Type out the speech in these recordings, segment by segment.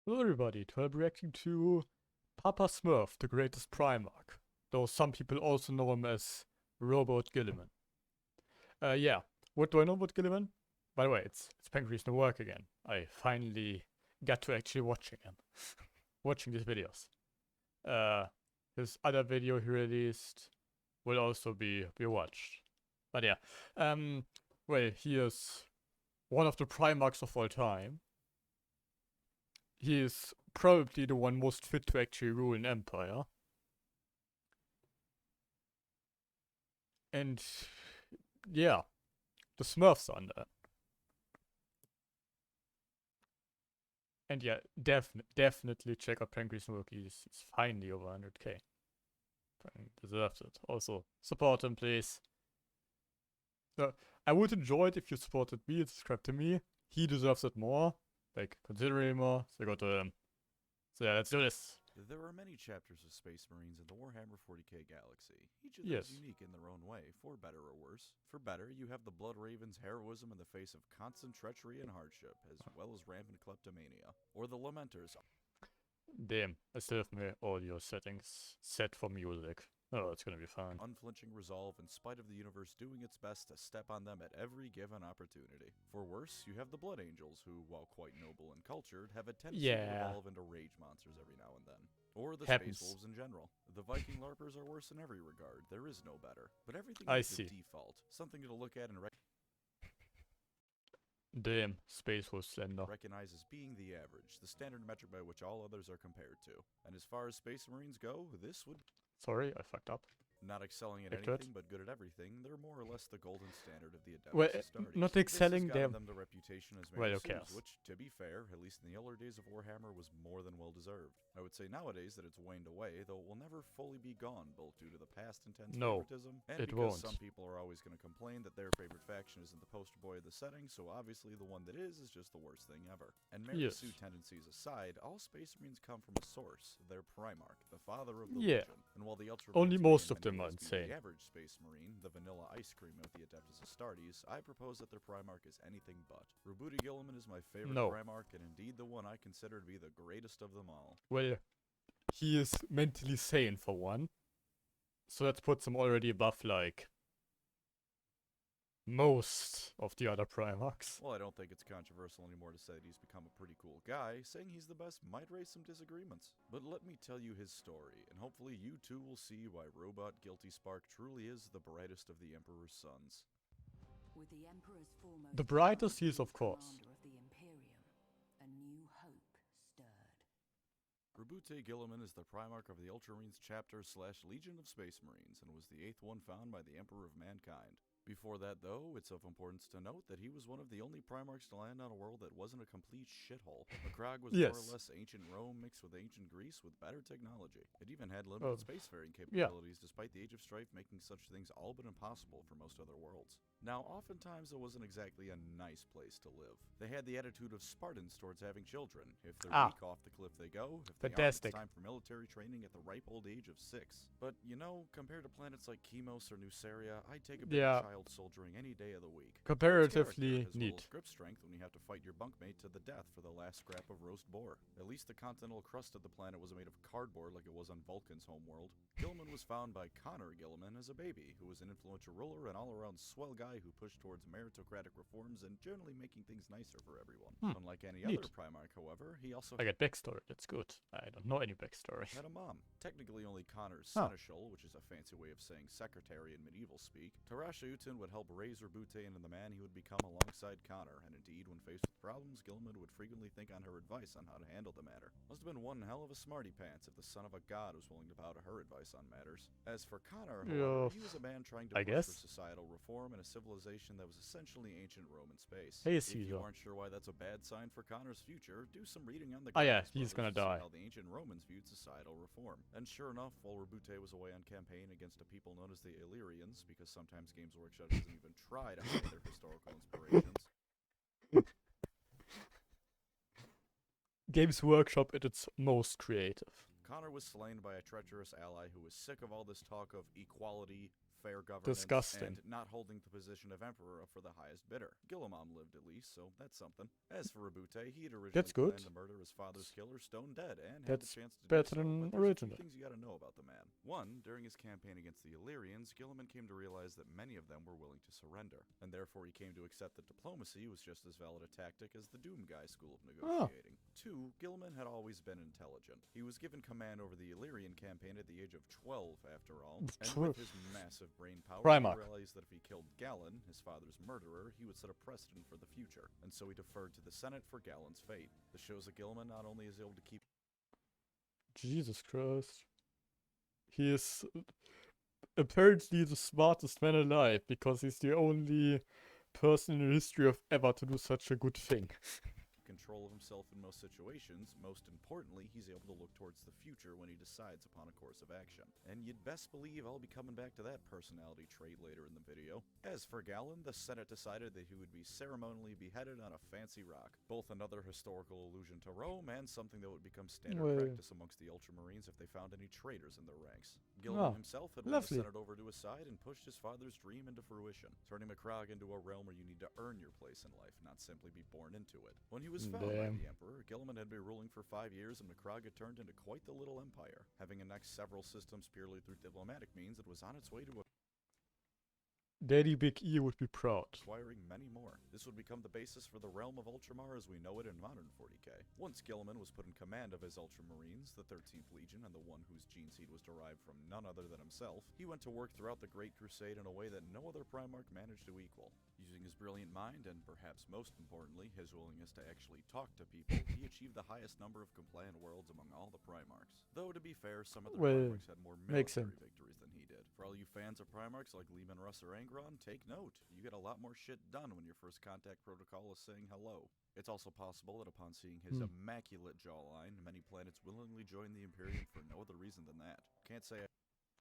Hello everybody, today I'm reacting to Papa Smurf, the Greatest Primarch. Though some people also know him as Roboute Guilliman. Yeah, what do I know about Guilliman? By the way, it's pancreasNoWork again. I finally got to actually watching him. Watching these videos. His other video he released will also be watched. But yeah, well, he is one of the Primarchs of all time. He is probably the one most fit to actually rule an empire. And yeah, the Smurfs are under. And yeah, definitely check out pancreasNoWork. He's finally over 100k. Deserves it. Also, support him, please. I would enjoy it if you supported me and subscribed to me. He deserves it more. Like, considerably more. So go to him. So yeah, let's do this. There are many chapters of Space Marines in the Warhammer 40k galaxy. Each of them is unique in their own way, for better or worse. For better, you have the Blood Raven's heroism in the face of constant treachery and hardship, as well as rampant kleptomania. Or the Lamenters. Damn, I still have my audio settings set for music. Oh, it's gonna be fun. Unflinching resolve in spite of the universe doing its best to step on them at every given opportunity. For worse, you have the Blood Angels, who, while quite noble and cultured, have a tendency to evolve into rage monsters every now and then. Or the Space Wolves in general. The Viking LARPers are worse in every regard. There is no better. But everything is the default. Something to look at and Damn, Space Wolf Slender. Recognize as being the average, the standard metric by which all others are compared to. And as far as Space Marines go, this would... Sorry, I fucked up. Not excelling at anything, but good at everything, they're more or less the golden standard of the Adeptus well, Astartes. Not excelling, them the reputation as Well, which, to be fair, at least in the older days of Warhammer, was more than well deserved. I would say nowadays that it's waned away, though it will never fully be gone, both due to the past intense favoritism, and because some people are always going to complain that their favorite faction isn't the poster boy of the setting, so obviously the one that is just the worst thing ever. And Mary Sue tendencies aside, all Space Marines come from a source, their Primarch, the father of the Legion. And while the only most of them are insane. The average Space Marine, the vanilla ice cream of the Adeptus Astartes, I propose that their Primarch is anything but. Roboute Guilliman is my favorite Primarch, and indeed the one I consider to be the greatest of them all. Well, he is mentally sane for one, so that puts him already above, like, most of the other Primarchs. Well, I don't think it's controversial anymore to say that he's become a pretty cool guy. Saying he's the best might raise some disagreements. But let me tell you his story, and hopefully you too will see why Roboute Guilty Spark truly is the brightest of the Emperor's sons. With the Emperor's foremost the brightest he is, of course. Of the Imperium, a new hope stirred. Roboute Guilliman is the Primarch of the Ultramarines chapter / Legion of Space Marines, and was the 8th one found by the Emperor of Mankind. Before that, though, it's of importance to note that he was one of the only Primarchs to land on a world that wasn't a complete shithole. Macragge was more or less ancient Rome mixed with ancient Greece with better technology. It even had limited spacefaring capabilities, despite the Age of Strife making such things all but impossible for most other worlds. Now, oftentimes it wasn't exactly a nice place to live. They had the attitude of Spartans towards having children. If they're weak, off the cliff they go. If they aren't, it's time for military training at the ripe old age of 6. But, you know, compared to planets like Chemos or Nuceria, I'd take a big child soldiering any day of the week. Comparatively neat. Grip strength when you have to fight your bunkmate to the death for the last scrap of roast boar. At least the continental crust of the planet was made of cardboard like it was on Vulcan's homeworld. Guilliman was found by Connor Guilliman as a baby, who was an influential ruler and all-around swell guy who pushed towards meritocratic reforms and generally making things nicer for everyone. Unlike any other Primarch, however, he also... I get backstory, that's good. I don't know any backstory. Had a mom. Technically only Connor's seneschal, which is a fancy way of saying secretary in medieval speak. Tarasha Utin would help raise Roboute into the man he would become alongside Connor, and indeed, when faced with problems, Guilliman would frequently think on her advice on how to handle the matter. Must have been one hell of a smarty pants if the son of a god was willing to bow to her advice on matters. As for Connor, however, he was a man trying to push for societal reform in a civilization that was essentially ancient Roman space. If you aren't sure why that's a bad sign for Connor's future, do some reading on the he's gonna die. How the ancient Romans viewed societal reform. And sure enough, while Roboute was away on campaign against a people known as the Illyrians, because sometimes Games Workshop doesn't even try to hide their historical inspirations. Games Workshop at its most creative. Connor was slain by a treacherous ally who was sick of all this talk of equality, fair governance, Disgusting. and not holding the position of emperor up for the highest bidder. Guilliman lived at least, so that's something. As for Roboute, he had originally That's good. planned to murder his father's killer stone dead, and had the That's chance to do better so, than but there's a few originally. things you gotta know about the man. One, during his campaign against the Illyrians, Guilliman came to realize that many of them were willing to surrender, and therefore he came to accept that diplomacy was just as valid a tactic as the Doom Guy school of negotiating. Two, Guilliman had always been intelligent. He was given command over the Illyrian campaign at the age of 12, after all, and with his massive brain power, Primarch. he realized that if he killed Galen, his father's murderer, he would set a precedent for the future, and so he deferred to the Senate for Galen's fate. This shows that Guilliman not only is able to keep Jesus Christ. He is apparently the smartest man alive, because he's the only person in the history of ever to do such a good thing. control of himself in most situations, most importantly, he's able to look towards the future when he decides upon a course of action. And you'd best believe I'll be coming back to that personality trait later in the video. As for Galen, the Senate decided that he would be ceremonially beheaded on a fancy rock, both another historical allusion to Rome and something that would become standard practice amongst the ultramarines if they found any traitors in their ranks. Guilliman himself had won the Senate over to his side and pushed his father's dream into fruition, turning Macragge into a realm where you need to earn your place in life, not simply be born into it. When he was found by the Emperor, Guilliman had been ruling for 5 years, and Macragge had turned into quite the little empire. Having annexed several systems purely through diplomatic means, it was on its way to Daddy Big E would be proud. acquiring many more. This would become the basis for the realm of Ultramar as we know it in modern 40k. Once Guilliman was put in command of his Ultramarines, the 13th Legion, and the one whose gene seed was derived from none other than himself, he went to work throughout the Great Crusade in a way that no other Primarch managed to equal. Using his brilliant mind, and perhaps most importantly, his willingness to actually talk to people, he achieved the highest number of compliant worlds among all the Primarchs. Though, to be fair, some of the Primarchs had more military victories than he did. For all you fans of Primarchs like Leman Russ or Angron, take note. You get a lot more shit done when your first contact protocol is saying hello. It's also possible that upon seeing his immaculate jawline, many planets willingly join the Imperium for no other reason than that. Can't say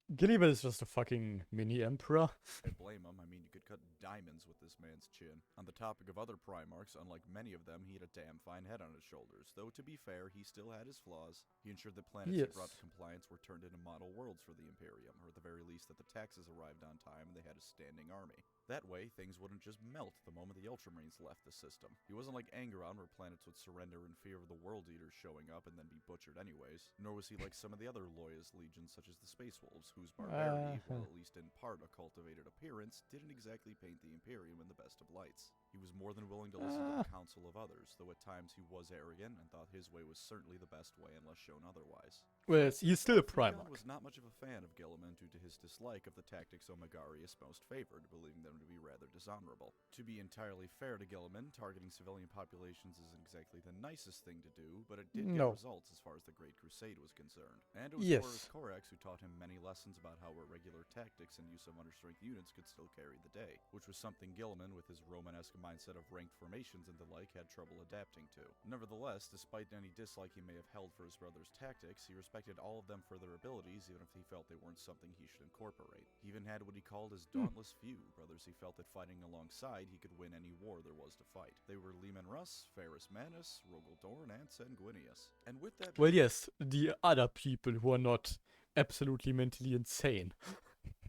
Guilliman is just a fucking mini emperor. I blame him. I mean, you could cut diamonds with this man's chin. On the topic of other Primarchs, unlike many of them, he had a damn fine head on his shoulders. Though, to be fair, he still had his flaws. He ensured that planets he brought to compliance were turned into model worlds for the Imperium, or at the very least that the taxes arrived on time and they had a standing army. That way, things wouldn't just melt the moment the Ultramarines left the system. He wasn't like Angron, where planets would surrender in fear of the World Eaters showing up and then be butchered anyways. Nor was he like some of the other loyalist legions, such as the Space Wolves, whose barbarity, while at least in part a cultivated appearance, didn't exactly paint the Imperium in the best of lights. He was more than willing to listen to the counsel of others, though at times he was arrogant and thought his way was certainly the best way unless shown otherwise. Well, he's still a Primarch. Was not much of a fan of Guilliman due to his dislike of the tactics Omegarius most favored, believing them to be rather dishonorable. To be entirely fair to Guilliman, targeting civilian populations isn't exactly the nicest thing to do, but it did get results as far as the Great Crusade was concerned. And it was Horus Corax who taught him many lessons about how irregular tactics and use of understrength units could still carry the day, which was something Guilliman, with his Romanesque mindset of ranked formations and the like, had trouble adapting to. Nevertheless, despite any dislike he may have held for his brother's tactics, he respected all of them for their abilities, even if he felt they weren't something he should incorporate. He even had what he called his dauntless few, brothers he felt that fighting alongside he could win any war there was to fight. They were Leman Russ, Ferrus Manus, Rogel Dorn, and Sanguinius. And with that, well, yes, the other people who are not absolutely mentally insane.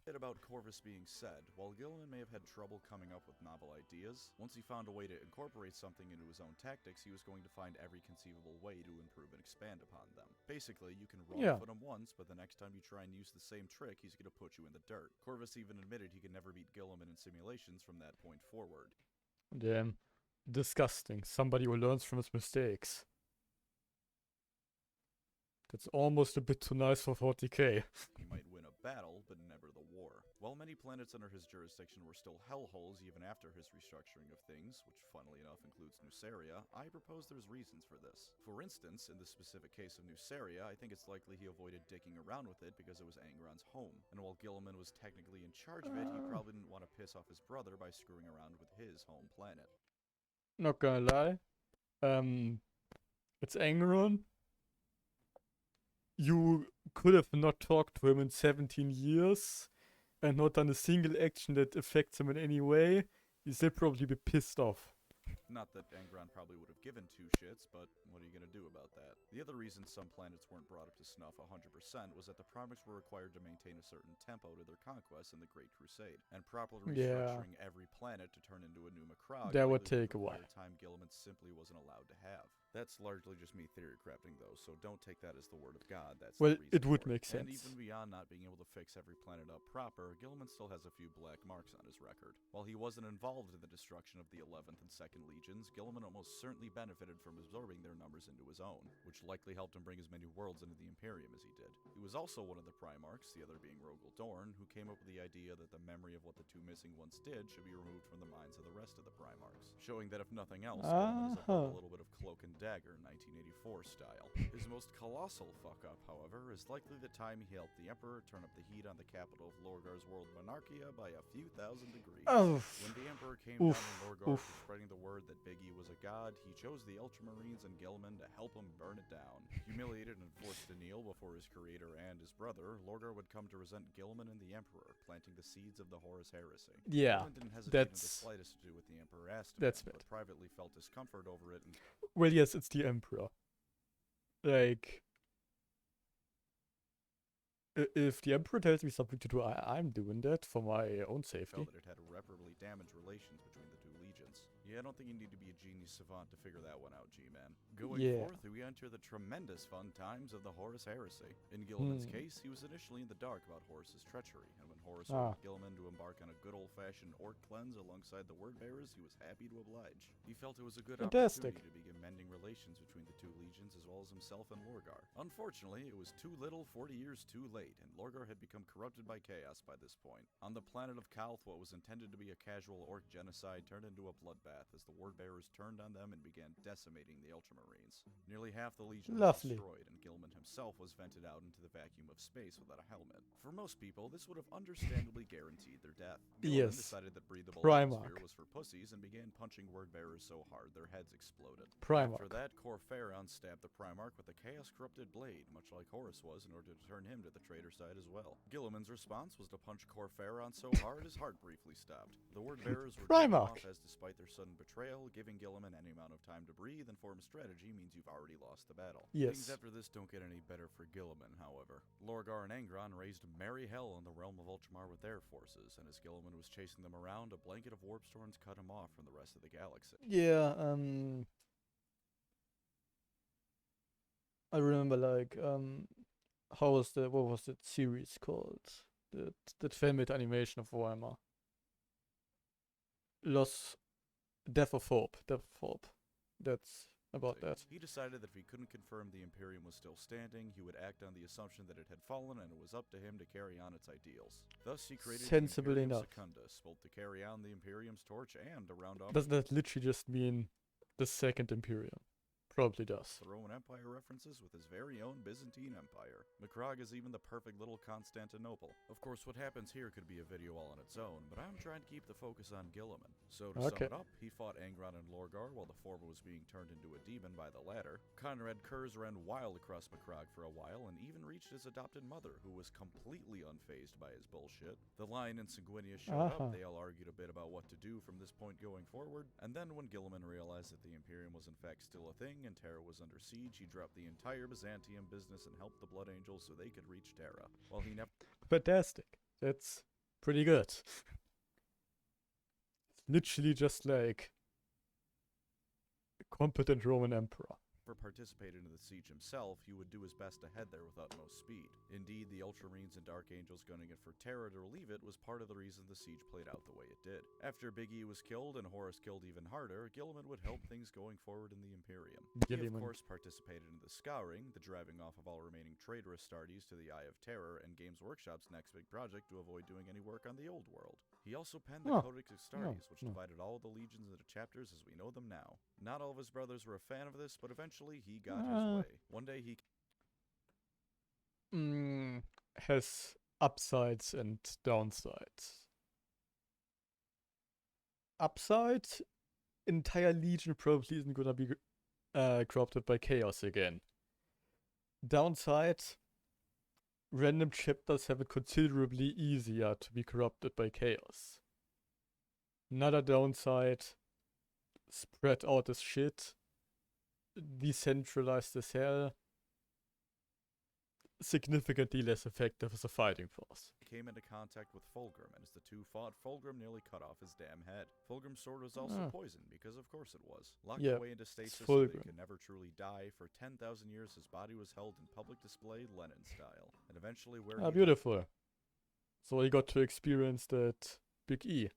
About Corvus being said, while Guilliman may have had trouble coming up with novel ideas, once he found a way to incorporate something into his own tactics, he was going to find every conceivable way to improve and expand upon them. Basically, you can wrong foot him once, but the next time you try and use the same trick, he's going to put you in the dirt. Corvus even admitted he could never beat Guilliman in simulations from that point forward. Damn. Disgusting. Somebody who learns from his mistakes. That's almost a bit too nice for 40k. He might win a battle, but never the war. While many planets under his jurisdiction were still hellholes even after his restructuring of things, which funnily enough includes Nuceria, I propose there's reasons for this. For instance, in the specific case of Nuceria, I think it's likely he avoided dicking around with it because it was Angron's home. And while Guilliman was technically in charge of it, he probably didn't want to piss off his brother by screwing around with his home planet. Not gonna lie. It's Angron. You could have not talked to him in 17 years and not done a single action that affects him in any way. He'd still probably be pissed off. Not that Angron probably would have given two shits, but what are you going to do about that? The other reason some planets weren't brought up to snuff 100% was that the Primarchs were required to maintain a certain tempo to their conquests in the Great Crusade, and properly restructuring every planet to turn into a new Macrog that would take a while. time Guilliman simply wasn't allowed to have. That's largely just me theory crafting though, so don't take that as the word of God. That's well, the reason it would for make And sense. even beyond not being able to fix every planet up proper, Guilliman still has a few black marks on his record. While he wasn't involved in the destruction of the 11th and 2nd Legions, Guilliman almost certainly benefited from absorbing their numbers into his own, which likely helped him bring as many worlds into the Imperium as he did. He was also one of the Primarchs, the other being Roboute Guilliman, who came up with the idea that the memory of what the two missing ones did should be removed from the minds of the rest of the Primarchs, showing that if nothing else, Guilliman is above a little bit of Cloak and Dagger 1984 style. His most colossal fuck-up, however, is likely the time he helped the Emperor turn up the heat on the capital of Lorgar's world Monarchia by a few thousand degrees. When the Emperor came down on Lorgar for spreading the word that Big E was a god, he chose the Ultramarines and Guilliman to help him burn it down. Humiliated and forced to kneel before his creator and his brother, Lorgar would come to resent Guilliman and the Emperor, planting the seeds of the Horus heresy. Yeah, Guilliman didn't hesitate in the that's slightest to do what the Emperor asked of him, but privately felt discomfort over it and well, yes, it's the Emperor. Like, if the Emperor tells me something to do, I'm doing that for my own safety. felt that it had irreparably damaged relations between the two legions. Yeah, I don't think you need to be a genius savant to figure that one out, G-Man. Going forth, we enter the tremendous fun times of the Horus heresy. In Guilliman's case, he was initially in the dark about Horus's treachery, and when Horus ordered Guilliman to embark on a good old-fashioned orc cleanse alongside the word-bearers, he was happy to oblige. He felt it was a good opportunity to begin mending relations between the two legions as well as himself and Lorgar. Unfortunately, it was too little 40 years too late, and Lorgar had become corrupted by chaos by this point. On the planet of Kalth, what was intended to be a casual orc genocide turned into a bloodbath as the word-bearers turned on them and began decimating the Ultramarines. Nearly half the legion was destroyed, and Guilliman himself was vented out into the vacuum of space without a helmet. For most people, this would have understandably guaranteed their death. Guilliman decided that breathable atmosphere was for pussies and began punching word-bearers so hard their heads exploded. After that, Corpharon stabbed the Primarch with a chaos-corrupted blade, much like Horus was, in order to turn him to the traitor side as well. Guilliman's response was to punch Corpharon so hard his heart briefly stopped. The word-bearers were driven off as, despite their sudden betrayal, giving Guilliman any amount of time to breathe and form strategy means you've already lost the battle. Things after this don't get any better for Guilliman, however. Lorgar and Angron raised merry hell in the realm of Ultramar with their forces, and as Guilliman was chasing them around, a blanket of warp storms cut him off from the rest of the galaxy. I remember, like, what was that series called? That fan-made animation of Warhammer. Death of Hope. That's about that. He decided that if he couldn't confirm the Imperium was still standing, he would act on the assumption that it had fallen and it was up to him to carry on its ideals. Thus, he created the Imperium Secundus, both to carry on the Imperium's torch and to round off... Doesn't that literally just mean the second Imperium? Probably does. The Roman Empire references with his very own Byzantine Empire. Macrog is even the perfect little Constantinople. Of course, what happens here could be a video all on its own, but I'm trying to keep the focus on Guilliman. So to sum it up, he fought Angron and Lorgar while the former was being turned into a demon by the latter. Conrad Kurz ran wild across Macrog for a while and even reached his adopted mother, who was completely unfazed by his bullshit. The Lion and Sanguinia showed up, they all argued a bit about what to do from this point going forward, and then when Guilliman realized that the Imperium was in fact still a thing and Terra was under siege, he dropped the entire Byzantium business and helped the Blood Angels so they could reach Terra. While he never... Fantastic. That's pretty good. It's literally just like a competent Roman emperor. Participated in the siege himself, he would do his best to head there with utmost speed. Indeed, the Ultramarines and Dark Angels gunning it for Terra to relieve it was part of the reason the siege played out the way it did. After Big E was killed and Horus killed even harder, Guilliman would help things going forward in the Imperium. He of course participated in the Scouring, the driving off of all remaining traitorous Stardies to the Eye of Terror, and Games Workshop's next big project to avoid doing any work on the old world. He also penned the Codex Astartes, which divided all the legions into chapters as we know them now. Not all of his brothers were a fan of this, but eventually he got his way. One day he has upsides and downsides. Upside, entire legion probably isn't gonna be corrupted by chaos again. Downside, random chapters have it considerably easier to be corrupted by chaos. Another downside, spread out as shit, decentralized as hell, significantly less effective as a fighting force. Came into contact with Fulgrim, and as the two fought, Fulgrim nearly cut off his damn head. Fulgrim's sword was also poisoned, because of course it was. Locked Yeah, away into stasis so that Fulgrim. he could never truly die, for 10,000 years his body was held in public display Lenin style. And eventually where he Beautiful. So he got to experience that Big E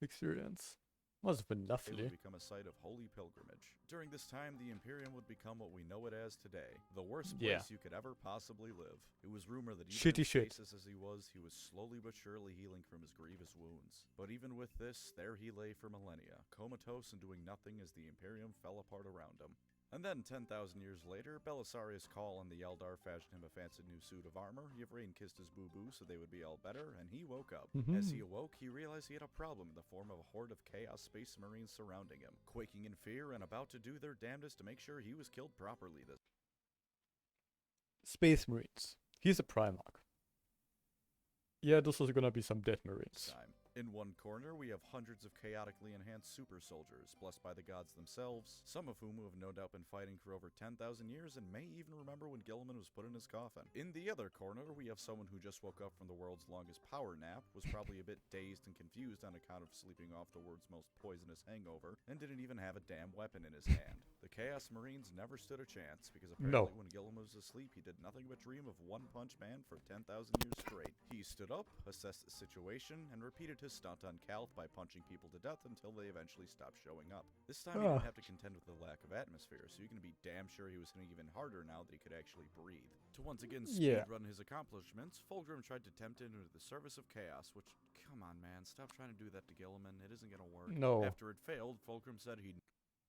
experience. Must have been It lovely. would become a site of holy pilgrimage. During this time, the Imperium would become what we know it as today, the worst place you could ever possibly live. It was rumored that even Shitty in shit. stasis as he was slowly but surely healing from his grievous wounds. But even with this, there he lay for millennia, comatose and doing nothing as the Imperium fell apart around him. And then, 10,000 years later, Belisarius Cawl and the Eldar fashioned him a fancy new suit of armor. Yvraine kissed his boo-boo so they would be all better, and he woke up. As he awoke, he realized he had a problem in the form of a horde of Chaos Space Marines surrounding him, quaking in fear and about to do their damnedest to make sure he was killed properly this Space Marines. He's a Primarch. Yeah, this was gonna be some dead Marines. time. In one corner, we have hundreds of chaotically enhanced super soldiers, blessed by the gods themselves, some of whom have no doubt been fighting for over 10,000 years and may even remember when Guilliman was put in his coffin. In the other corner, we have someone who just woke up from the world's longest power nap, was probably a bit dazed and confused on account of sleeping off the world's most poisonous hangover, and didn't even have a damn weapon in his hand. The Chaos Marines never stood a chance, because apparently when Guilliman was asleep, he did nothing but dream of One Punch Man for 10,000 years straight. He stood up, assessed the situation, and repeated his stunt on Calth by punching people to death until they eventually stopped showing up. This time he didn't have to contend with the lack of atmosphere, so you can be damn sure he was hitting even harder now that he could actually breathe. To once again speedrun his accomplishments, Fulgrim tried to tempt him into the service of chaos, which, come on man, stop trying to do that to Guilliman, it isn't gonna work. No. After it failed, Fulgrim said he'd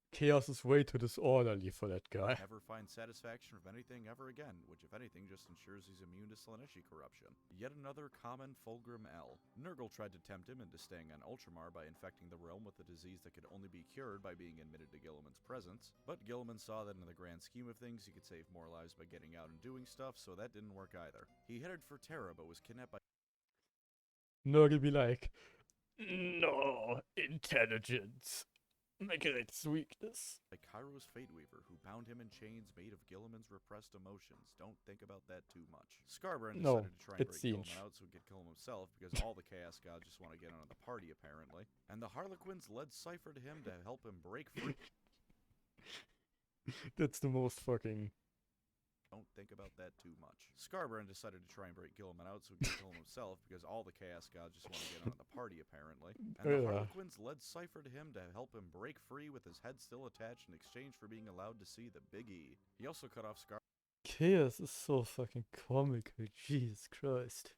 Chaos is way too disorderly for that guy. never find satisfaction from anything ever again, which if anything just ensures he's immune to Slaaneshi corruption. Yet another common Fulgrim L. Nurgle tried to tempt him into staying on Ultramar by infecting the realm with a disease that could only be cured by being admitted to Guilliman's presence, but Guilliman saw that in the grand scheme of things he could save more lives by getting out and doing stuff, so that didn't work either. He headed for Terra but was kidnapped by Nurgle be like, no, intelligence. My greatest weakness. Kairo's Fate Weaver, who bound him in chains made of Guilliman's repressed emotions. Don't think about that too much. Scarbrand decided to try and break Guilliman out so he could kill him himself, because all the Chaos Gods just want to get on the party, apparently. And the Harlequins led Cypher to him to help him break free. That's the most fucking... Don't think about that too much. Scarbrand decided to try and break Guilliman out so he could kill him himself, because all the Chaos Gods just want to get on the party, apparently. And the Harlequins led Cypher to him to help him break free with his head still attached in exchange for being allowed to see the Big E. He also cut off Chaos is so fucking comical, Jesus Christ.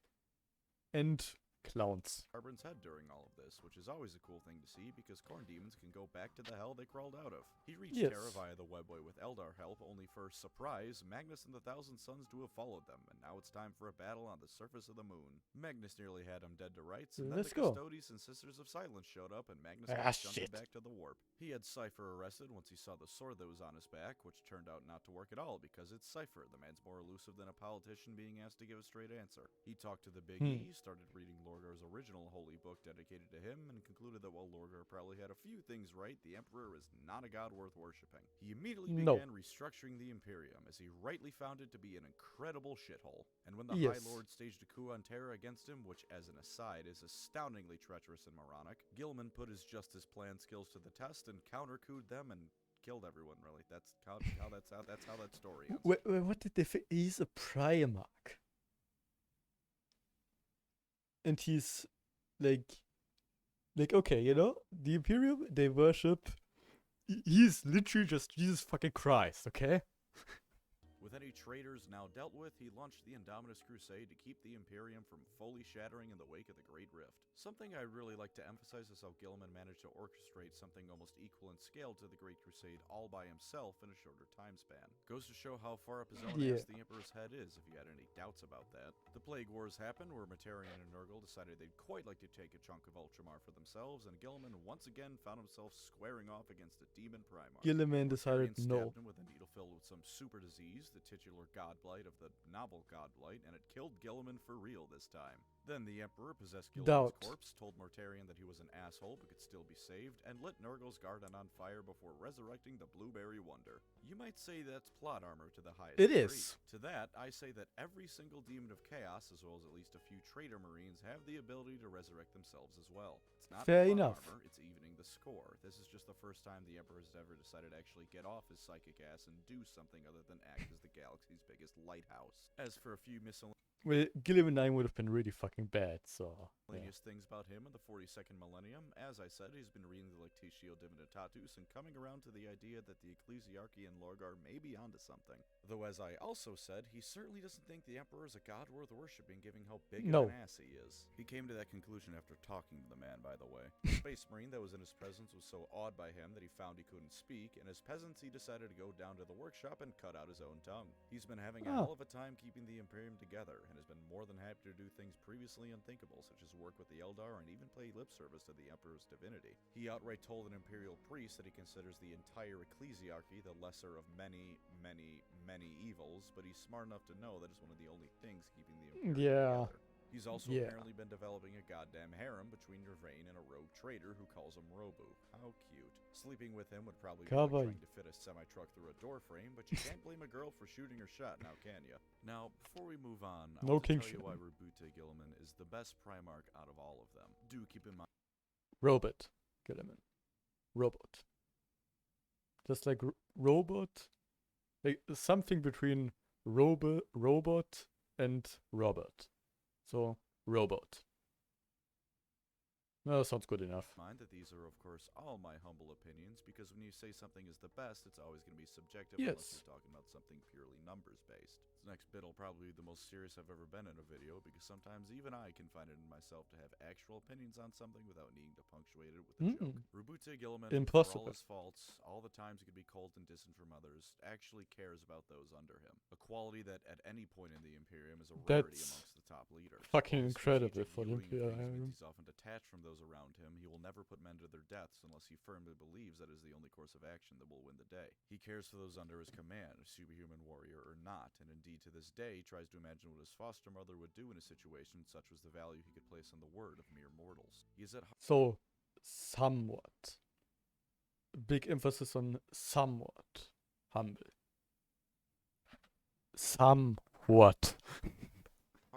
And clowns. Scarbrand's head during all of this, which is always a cool thing to see because corn demons can go back to the hell they crawled out of. He reached Terra via the Webway with Eldar help, only for, surprise, Magnus and the Thousand Suns to have followed them, and now it's time for a battle on the surface of the moon. Magnus nearly had him dead to rights, and then the Custodes and Sisters of Silence showed up, and Magnus got jumping back to the warp. He had Cypher arrested once he saw the sword that was on his back, which turned out not to work at all because it's Cypher. The man's more elusive than a politician being asked to give a straight answer. He talked to the Big E, started reading Lorgar's original holy book dedicated to him, and concluded that while Lorgar probably had a few things right, the Emperor is not a god worth worshipping. He immediately began restructuring the Imperium, as he rightly found it to be an incredible shithole. And when the High Lord staged a coup on Terra against him, which as an aside is astoundingly treacherous and moronic, Guilliman put his justice plan skills to the test and counter-couped them and killed everyone, really. That's how that story ends. Wait, what did they say? He's a Primarch. And he's like, okay, you know, the Imperium, they worship, he's literally just Jesus fucking Christ, okay? With any traitors now dealt with, he launched the Indominus Crusade to keep the Imperium from fully shattering in the wake of the Great Rift. Something I really like to emphasize is how Guilliman managed to orchestrate something almost equal in scale to the Great Crusade all by himself in a shorter time span. Goes to show how far up his own ass the Emperor's head is, if you had any doubts about that. The Plague Wars happened, where Matarion and Nurgle decided they'd quite like to take a chunk of Ultramar for themselves, and Guilliman once again found himself squaring off against a demon Primarch. Guilliman decided stabbed him with a needle filled with some super disease. used the titular godblight of the novel godblight, and it killed Guilliman for real this time. Then the Emperor possessed Guilliman's corpse, told Mortarion that he was an asshole but could still be saved, and lit Nurgle's garden on fire before resurrecting the Blueberry Wonder. You might say that's plot armor to the highest It degree. is. To that, I say that every single demon of chaos, as well as at least a few traitor marines, have the ability to resurrect themselves as well. It's not Fair plot enough. armor, it's evening the score. This is just the first time the Emperor has ever decided to actually get off his psychic ass and do something other than act as the galaxy's biggest lighthouse. As for a few miscellaneous Well, Guilliman 9 would have been really fucking bad, so... yeah. things about him in the 42nd millennium, as I said, he's been reading the Lectitio Divinitatus and coming around to the idea that the Ecclesiarchy and Lorgar may be onto something. Though, as I also said, he certainly doesn't think the Emperor is a god worth worshipping, given how big of an ass he is. He came to that conclusion after talking to the man, by the way. The Space Marine that was in his presence was so awed by him that he found he couldn't speak, and as peasants he decided to go down to the workshop and cut out his own tongue. He's been having a hell of a time keeping the Imperium together, and has been more than happy to do things previously unthinkable, such as work with the Eldar and even pay lip service to the Emperor's divinity. He outright told an Imperial priest that he considers the entire Ecclesiarchy the lesser of many, many, many evils, but he's smart enough to know that it's one of the only things keeping the Imperium together. He's also apparently been developing a goddamn harem between Yervain and a rogue trader who calls him Roboute. How cute. Sleeping with him would probably be like trying to fit a semi-truck through a door frame, but you can't blame a girl for shooting her shot now, can ya? Now, before we move on, I want to tell you why Roboute Guilliman is the best Primarch out of all of them. Do keep in mind... Roboute Guilliman. Robot. Just like robot. Like something between robot and Robert. So, robot. Well, sounds good enough. Mind that these are, of course, all my humble opinions, because when you say something is the best, it's always going to be subjective unless you're talking about something purely numbers-based. This next bit will probably be the most serious I've ever been in a video, because sometimes even I can find it in myself to have actual opinions on something without needing to punctuate it with a joke. Roboute Guilliman, for all his faults, all the times he could be cold and distant from others, actually cares about those under him. A quality that, at any point in the Imperium, is a rarity amongst the top leaders. Fucking incredible for the Imperium. He's often detached from those around him. He will never put men to their deaths unless he firmly believes that is the only course of action that will win the day. He cares for those under his command, superhuman warrior or not, and indeed to this day tries to imagine what his foster mother would do in a situation such was the value he could place on the word of mere mortals. He is at so, somewhat. Big emphasis on somewhat. Humble. Somewhat.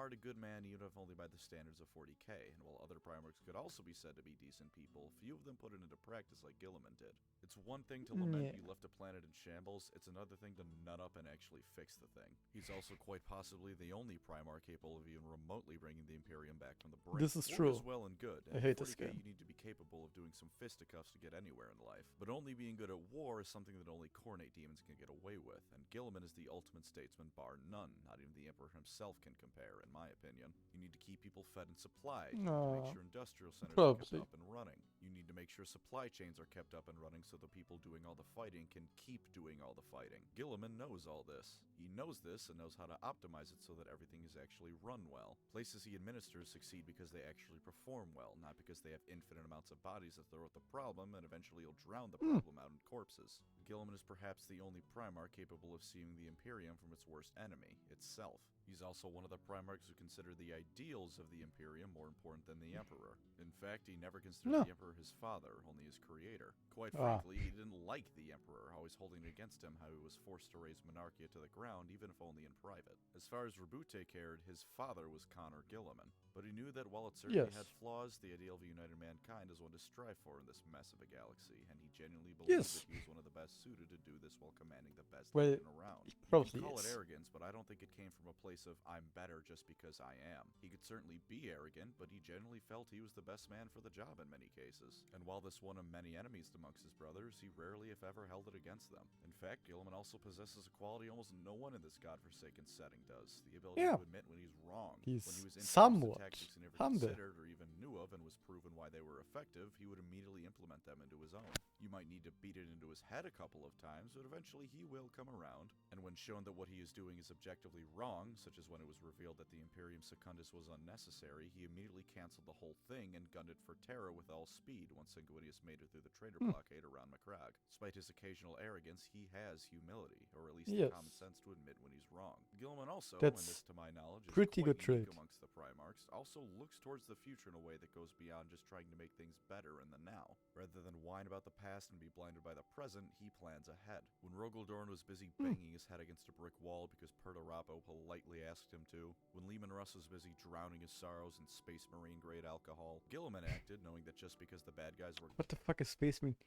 heart a good man even if only by the standards of 40k, and while other Primarchs could also be said to be decent people, few of them put it into practice like Guilliman did. It's one thing to lament you left a planet in shambles, it's another thing to nut up and actually fix the thing. He's also quite possibly the only Primarch capable of even remotely bringing the Imperium back from the brink. This is true. War is well and good, and I hate in this 40k game. you need to be capable of doing some fisticuffs to get anywhere in life. But only being good at war is something that only Khornate demons can get away with, and Guilliman is the ultimate statesman bar none. Not even the Emperor himself can compare, in my opinion. You need to keep people fed and supplied. You need to make sure industrial centers are kept up and running. You need to make sure supply chains are kept up and running so the people doing all the fighting can keep doing all the fighting. Guilliman knows all this. He knows this and knows how to optimize it so that everything is actually run well. Places he administers succeed because they actually perform well, not because they have infinite amounts of bodies that throw at the problem and eventually will drown the problem out in corpses. Guilliman is perhaps the only Primarch capable of seeing the Imperium from its worst enemy, itself. He's also one of the Primarchs who consider the ideals of the Imperium more important than the Emperor. In fact, he never considered the Emperor his father, only his creator. Quite frankly, he didn't like the Emperor, always holding against him how he was forced to raise Monarchia to the ground, even if only in private. As far as Roboute cared, his father was Connor Guilliman. But he knew that while it certainly had flaws, the ideal of a united mankind is one to strive for in this mess of a galaxy, and he genuinely believed that he was one of the best suited to do this while commanding the best legion around. You can call it arrogance, but I don't think it came from a place of, I'm better just because I am. He could certainly be arrogant, but he genuinely felt he was the best man for the job in many cases. And while this won him many enemies amongst his brothers, he rarely if ever held it against them. In fact, Guilliman also possesses a quality almost no one in this godforsaken setting does. The ability to admit when he's wrong. He's when he was somewhat tactics he never humble. considered or even knew of and was proven why they were effective, he would immediately implement them into his own. You might need to beat it into his head a couple of times, but eventually he will come around. And when shown that what he is doing is objectively wrong, such as when it was revealed that the Imperium Secundus was unnecessary, he immediately cancelled the whole thing and gunned it for Terra with all speed once Sanguinius made it through the traitor blockade around Macragge. Despite his occasional arrogance, he has humility, or at least the common sense to admit when he's wrong. Guilliman also, and this to my knowledge is pretty quite good unique trait. amongst the Primarchs, also looks towards the future in a way that goes beyond just trying to make things better in the now. Rather than whine about the past and be blinded by the present, he plans ahead. When Rogaldorn was busy banging his head against a brick wall because Pertarapo politely asked him to, when Leman Russ was busy drowning his sorrows in Space Marine grade alcohol, Guilliman acted knowing that just because the bad guys were— What the fuck is Space Marine?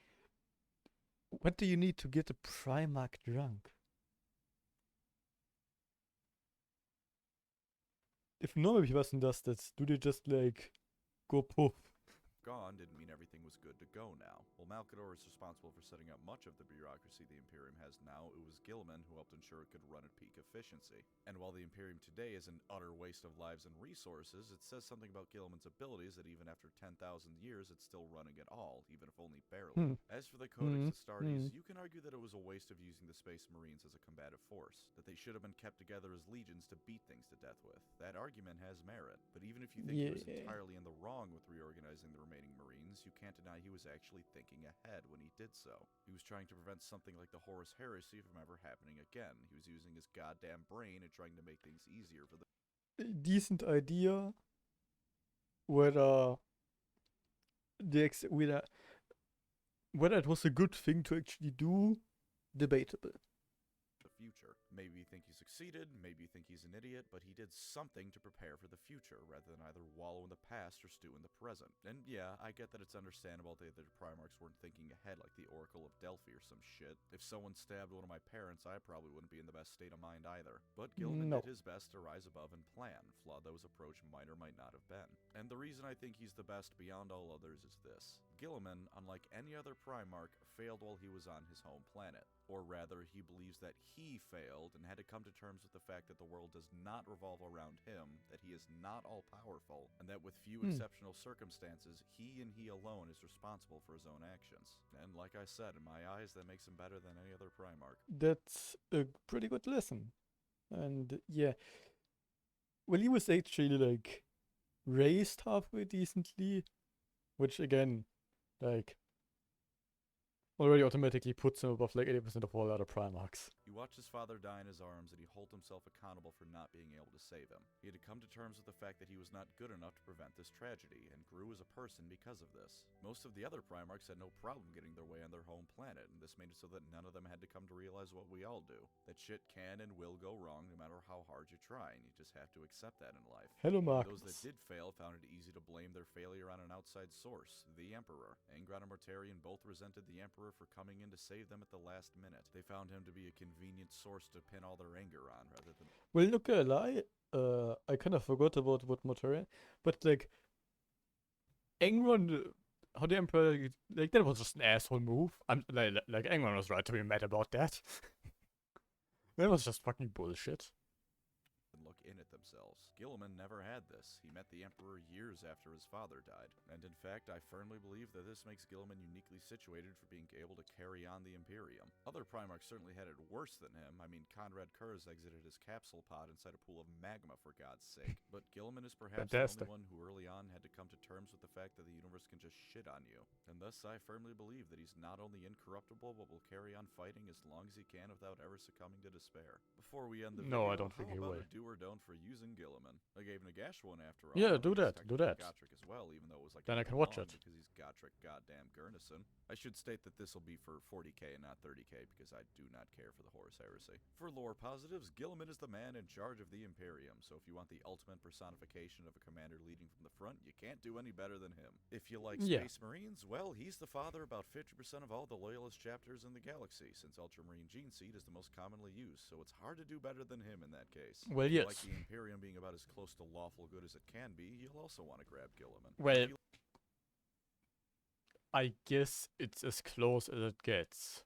What do you need to get a Primarch drunk? If normal person does that, do they just like go poof? gone didn't mean everything was good to go now. While Malkador is responsible for setting up much of the bureaucracy the Imperium has now, it was Guilliman who helped ensure it could run at peak efficiency. And while the Imperium today is an utter waste of lives and resources, it says something about Guilliman's abilities that even after 10,000 years it's still running at all, even if only barely. As for the Codex Astartes, you can argue that it was a waste of using the Space Marines as a combative force, that they should have been kept together as legions to beat things to death with. That argument has merit, but even if you think he was entirely in the wrong with reorganizing the remaining Marines, you can't deny he was actually thinking ahead when he did so. He was trying to prevent something like the Horus Heresy from ever happening again. He was using his goddamn brain and trying to make things easier for the— decent idea. Whether whether it was a good thing to actually do, debatable. future. Maybe you think he succeeded, maybe you think he's an idiot, but he did something to prepare for the future, rather than either wallow in the past or stew in the present. And yeah, I get that it's understandable that the Primarchs weren't thinking ahead like the Oracle of Delphi or some shit. If someone stabbed one of my parents, I probably wouldn't be in the best state of mind either. But Guilliman did his best to rise above and plan, flawed though his approach might or might not have been. And the reason I think he's the best beyond all others is this. Guilliman, unlike any other Primarch, failed while he was on his home planet. Or rather, he believes that he failed and had to come to terms with the fact that the world does not revolve around him, that he is not all-powerful, and that with few exceptional circumstances, he and he alone is responsible for his own actions. And like I said, in my eyes, that makes him better than any other Primarch. That's a pretty good lesson. And yeah, well, he was actually like raised halfway decently, which again, like, already automatically puts him above like 80% of all other Primarchs. He watched his father die in his arms, and he held himself accountable for not being able to save him. He had to come to terms with the fact that he was not good enough to prevent this tragedy, and grew as a person because of this. Most of the other Primarchs had no problem getting their way on their home planet, and this made it so that none of them had to come to realize what we all do. That shit can and will go wrong no matter how hard you try, and you just have to accept that in life. Hello, Mark. Those that did fail found it easy to blame their failure on an outside source, the Emperor. Angron and Mortarion both resented the Emperor for coming in to save them at the last minute. They found him to be a convenient source to pin all their anger on, rather than— Well, not gonna lie, I kind of forgot about what Mortarion, but like, Angron, how the Emperor, like, that was just an asshole move. I'm like Angron was right to be mad about that. That was just fucking bullshit. look in at themselves. Guilliman never had this. He met the Emperor years after his father died. And in fact, I firmly believe that this makes Guilliman uniquely situated for being able to carry on the Imperium. Other Primarchs certainly had it worse than him. I mean, Conrad Kurz exited his capsule pod inside a pool of magma, for God's sake. But Guilliman is perhaps the only one who early on had to come to terms with the fact that the universe can just shit on you. And thus, I firmly believe that he's not only incorruptible, but will carry on fighting as long as he can without ever succumbing to despair. Before we end the video, I don't think he will. A do or don't for using Guilliman? I gave Nagash one after all. Yeah, do that. Gotrek as well, even though it was like then I can watch it because he's Gotrek goddamn Gurnison. I should state that this will be for 40k and not 30k because I do not care for the Horus Heresy. For lore positives, Guilliman is the man in charge of the Imperium, so if you want the ultimate personification of a commander leading from the front, you can't do any better than him. If you like Space Marines, well, he's the father of about 50% of all the Loyalist chapters in the galaxy, since Ultramarine Gene Seed is the most commonly used, so it's hard to do better than him in that case. Well, if yes. you like the Imperium being about as close to lawful good as it can be, you'll also want to grab Guilliman. Well, I guess it's as close as it gets.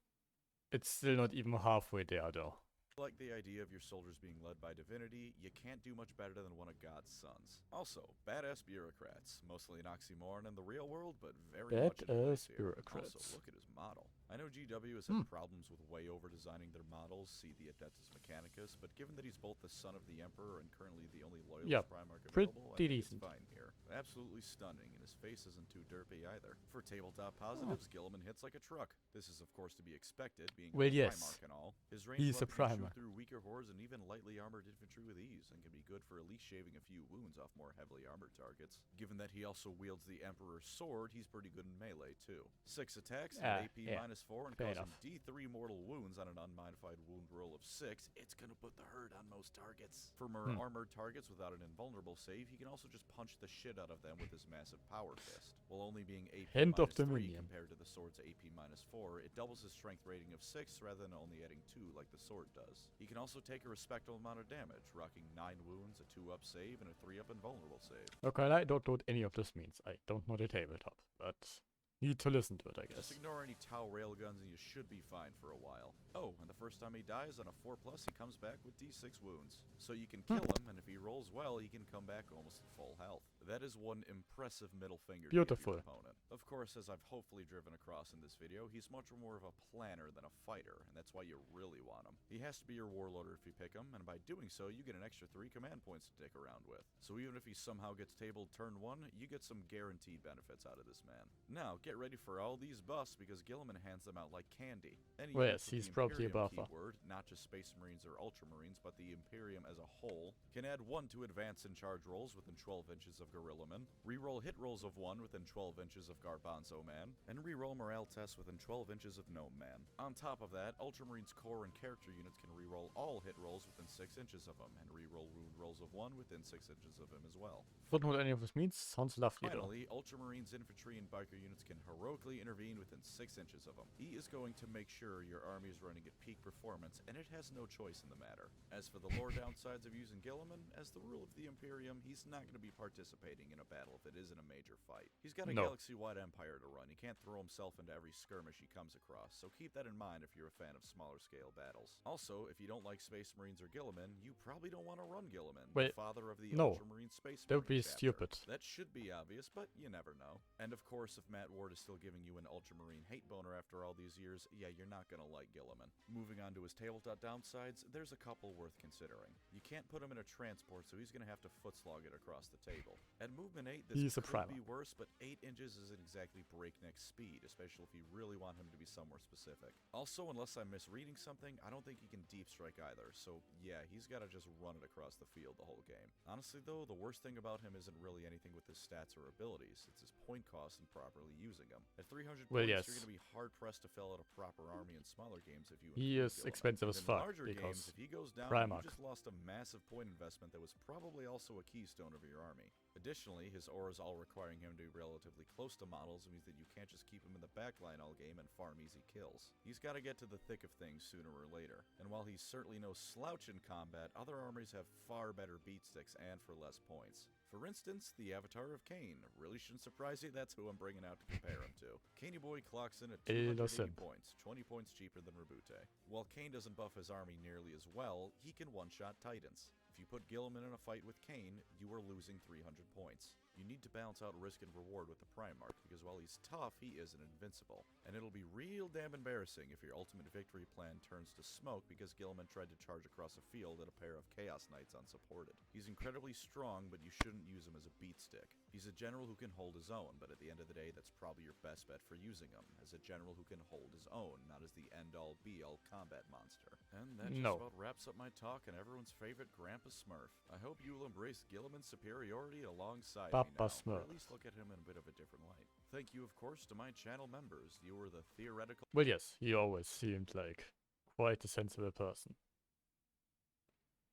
It's still not even halfway there, though. Like the idea of your soldiers being led by divinity, you can't do much better than one of God's sons. Also, badass bureaucrats, mostly an oxymoron in the real world, but very much in place Badass here. bureaucrats. Also, look at his model. I know GW has had problems with way over-designing their models, see the Adeptus Mechanicus, but given that he's both the son of the Emperor and currently the only loyalist Primarch available, I pretty think it's decent. fine here. Absolutely stunning, and his face isn't too derpy either. For tabletop positives, Guilliman hits like a truck. This is of course to be expected, being Well, a yes. Primarch and all. His range He's a allows him to shoot Primarch. through weaker hordes and even lightly armored infantry with ease, and can be good for at least shaving a few wounds off more heavily armored targets. Given that he also wields the Emperor's sword, he's pretty good in melee too. 6 attacks and AP yeah. -4 and Fair causing enough. D3 mortal wounds on an unmodified wound roll of 6, it's gonna put the hurt on most targets. For more armored targets without an invulnerable save, he can also just punch the shit out of them with his massive power fist. While only being AP Hand of -3 Dominion. compared to the sword's AP -4, it doubles his strength rating of 6 rather than only adding 2 like the sword does. He can also take a respectable amount of damage, rocking 9 wounds, a 2-up save, and a 3-up invulnerable save. Okay, I don't know what any of this means. I don't know the tabletop, but need to listen to it, I guess. Just ignore any Tau railguns and you should be fine for a while. Oh, and the first time he dies on a 4+, he comes back with D6 wounds. So you can kill him, and if he rolls well, he can come back almost at full health. That is one impressive middle finger to give Beautiful. your opponent. Of course, as I've hopefully driven across in this video, he's much more of a planner than a fighter, and that's why you really want him. He has to be your warlord if you pick him, and by doing so, you get an extra 3 command points to dick around with. So even if he somehow gets tabled turn 1, you get some guaranteed benefits out of this man. Now, get ready for all these buffs because Guilliman hands them out like candy. Any Well, units yes, with he's the probably a Imperium buffer. keyword, not just Space Marines or Ultramarines, but the Imperium as a whole, can add 1 to advance and charge rolls within 12 inches of Gorillaman, reroll hit rolls of 1 within 12 inches of Garbanzo Man, and reroll morale tests within 12 inches of Gnome Man. On top of that, Ultramarines core and character units can reroll all hit rolls within 6 inches of him, and reroll wound rolls of 1 within 6 inches of him as well. Don't know what any of this means. Sounds lovely though. Finally, Ultramarines infantry and biker units can heroically intervene within 6 inches of him. He is going to make sure your army is running at peak performance, and it has no choice in the matter. As for the lore downsides of using Guilliman, as the rule of the Imperium, he's not going to be participating in a battle if it isn't a major fight. He's got a galaxy-wide empire to run. He can't throw himself into every skirmish he comes across, so keep that in mind if you're a fan of smaller scale battles. Also, if you don't like Space Marines or Guilliman, you probably don't want to run Guilliman, the father of the Ultramarine Space Marine that would be chapter. stupid. That should be obvious, but you never know. And of course, if Matt Ward is still giving you an Ultramarine hate boner after all these years, yeah, you're not gonna like Guilliman. Moving on to his tabletop downsides, there's a couple worth considering. You can't put him in a transport, so he's gonna have to foot slog it across the table. At movement 8, this could be worse, but 8 inches isn't exactly breakneck speed, especially if you really want him to be somewhere specific. Also, unless I'm misreading something, I don't think he can deep strike either, so yeah, he's gotta just run it across the field the whole game. Honestly though, the worst thing about him isn't really anything with his stats or abilities, it's his point cost and properly using them. At 300 points, you're gonna be hard-pressed to fill out a proper army in smaller games if you He is expensive as fuck, larger games, because if he goes down, Primarch. you just lost a massive point investment that was probably also a keystone of your army. Additionally, his auras all requiring him to be relatively close to models means that you can't just keep him in the backline all game and farm easy kills. He's got to get to the thick of things sooner or later, and while he's certainly no slouch in combat, other armies have far better beat sticks and for less points. For instance, the Avatar of Kane. Really shouldn't surprise you, that's who I'm bringing out to compare him to. Caney Boy clocks in at 280 points, 20 points cheaper than Roboute. While Kane doesn't buff his army nearly as well, he can one-shot Titans. If you put Guilliman in a fight with Kane, you are losing 300 points. You need to balance out risk and reward with the Primarch, because while he's tough, he isn't invincible. And it'll be real damn embarrassing if your ultimate victory plan turns to smoke because Guilliman tried to charge across a field at a pair of Chaos Knights unsupported. He's incredibly strong, but you shouldn't use him as a beat stick. He's a general who can hold his own, but at the end of the day, that's probably your best bet for using him, as a general who can hold his own, not as the end-all be-all combat monster. And that just about wraps up my talk on everyone's favorite Grandpa Smurf. I hope you'll embrace Guilliman's superiority alongside me now, or at least look at him in a bit of a different light. Thank you, of course, to my channel members. You were the theoretical... Well, yes, he always seemed like quite a sensible person.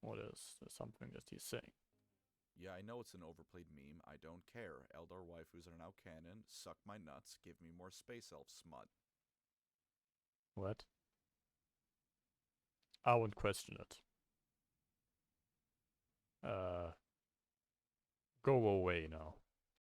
What is something that he's saying? Yeah, I know it's an overplayed meme. I don't care. Eldar waifus are now canon. Suck my nuts. Give me more space elf smut. What? I won't question it. Go away now.